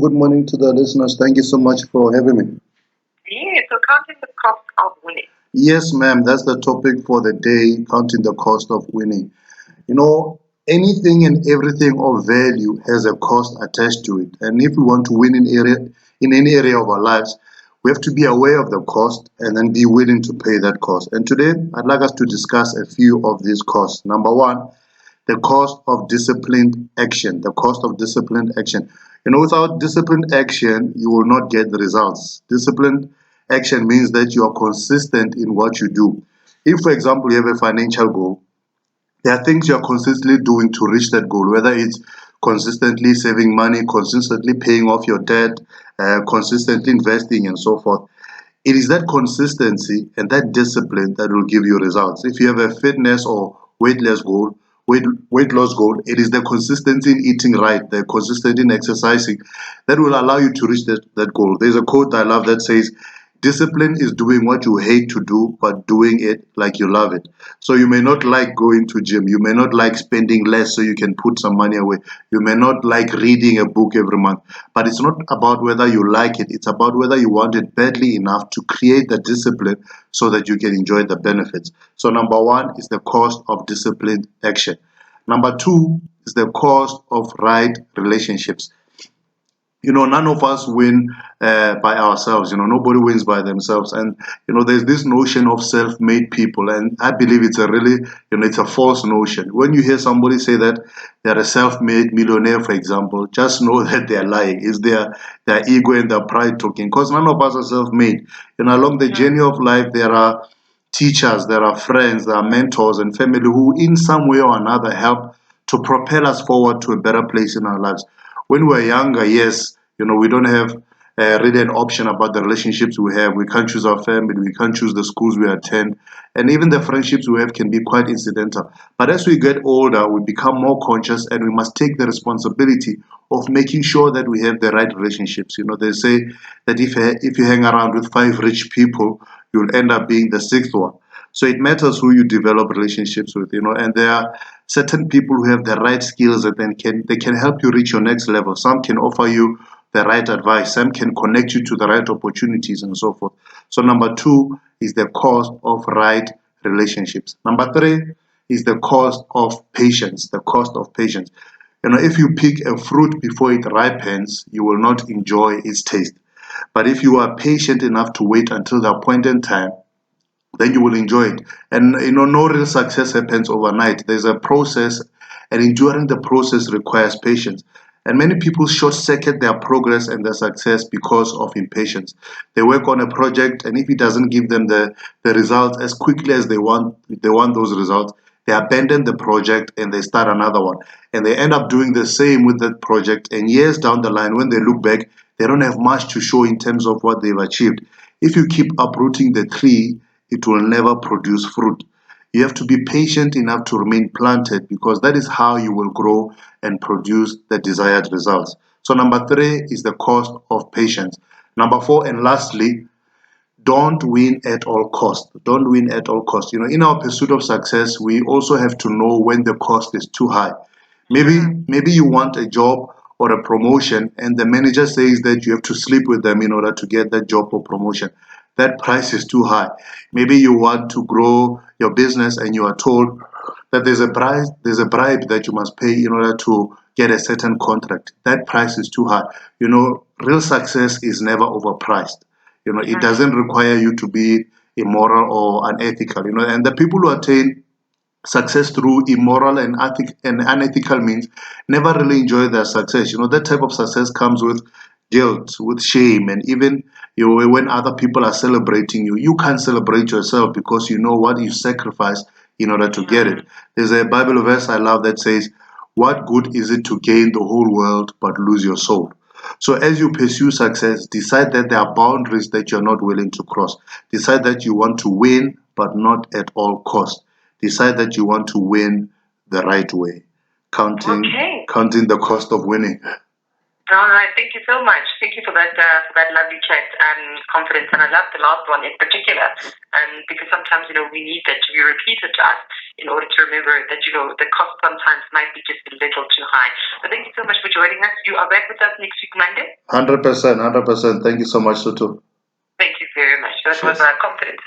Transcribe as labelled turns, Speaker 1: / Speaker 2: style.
Speaker 1: Good morning to the listeners. Thank you so much for having me.
Speaker 2: Yeah, so counting the cost of winning.
Speaker 1: Yes, ma'am, that's the topic for the day, counting the cost of winning. You know, anything and everything of value has a cost attached to it. And if we want to win in any area of our lives, we have to be aware of the cost and then be willing to pay that cost. And today, I'd like us to discuss a few of these costs. Number one, the cost of disciplined action. The cost of disciplined action. Without disciplined action, you will not get the results. Disciplined action means that you are consistent in what you do. If, for example, you have a financial goal, there are things you are consistently doing to reach that goal, whether it's consistently saving money, consistently paying off your debt, consistently investing, and so forth. It is that consistency and that discipline that will give you results. If you have a fitness or weight loss goal, it is the consistency in eating right, the consistency in exercising that will allow you to reach that goal. There's a quote I love that says, discipline is doing what you hate to do, but doing it like you love it. So you may not like going to gym. You may not like spending less so you can put some money away. You may not like reading a book every month. But it's not about whether you like it. It's about whether you want it badly enough to create the discipline so that you can enjoy the benefits. So number one is the cost of disciplined action. Number two is the cost of right relationships. None of us win by ourselves. Nobody wins by themselves. And there's this notion of self-made people, and I believe it's a really, it's a false notion. When you hear somebody say that they're a self-made millionaire, for example, just know that they're lying. It's their ego and their pride talking, because none of us are self-made. Along the journey of life, there are teachers, there are friends, there are mentors and family who in some way or another help to propel us forward to a better place in our lives. When we're younger, yes, we don't have really an option about the relationships we have. We can't choose our family, we can't choose the schools we attend, and even the friendships we have can be quite incidental. But as we get older, we become more conscious and we must take the responsibility of making sure that we have the right relationships. They say that if you hang around with five rich people, you'll end up being the sixth one. So it matters who you develop relationships with, and there are certain people who have the right skills that then they can help you reach your next level. Some can offer you the right advice, some can connect you to the right opportunities and so forth. So number two is the cost of right relationships. Number three is the cost of patience. The cost of patience. If you pick a fruit before it ripens, you will not enjoy its taste. But if you are patient enough to wait until the appointed time, then you will enjoy it. And no real success happens overnight. There's a process, and enduring the process requires patience. And many people short circuit their progress and their success because of impatience. They work on a project, and if it doesn't give them the results as quickly as they want those results, they abandon the project and they start another one. And they end up doing the same with that project. And years down the line, when they look back, they don't have much to show in terms of what they've achieved. If you keep uprooting the tree, it will never produce fruit. You have to be patient enough to remain planted, because that is how you will grow and produce the desired results. So number three is the cost of patience. Number four, and lastly, don't win at all cost. Don't win at all cost. In our pursuit of success, we also have to know when the cost is too high. Maybe you want a job or a promotion, and the manager says that you have to sleep with them in order to get that job or promotion. That price is too high. Maybe you want to grow your business and you are told that there's a bribe that you must pay in order to get a certain contract. That price is too high. Real success is never overpriced. It doesn't require you to be immoral or unethical. And the people who attain success through immoral and unethical means never really enjoy their success. That type of success comes with guilt, with shame, and even when other people are celebrating you, you can't celebrate yourself because you know what you sacrificed in order to get it. There's a Bible verse I love that says, "What good is it to gain the whole world but lose your soul?" So as you pursue success, decide that there are boundaries that you're not willing to cross. Decide that you want to win, but not at all cost. Decide that you want to win the right way, counting
Speaker 2: Okay.
Speaker 1: counting the cost of winning.
Speaker 2: All right, thank you so much. Thank you for that lovely chat and confidence. And I love the last one in particular, because sometimes we need that to be repeated to us in order to remember that the cost sometimes might be just a little too high. So thank you so much for joining us. You are back with us next week Monday.
Speaker 1: 100%. Thank you so much, Tutu.
Speaker 2: Thank you very much. That was confidence.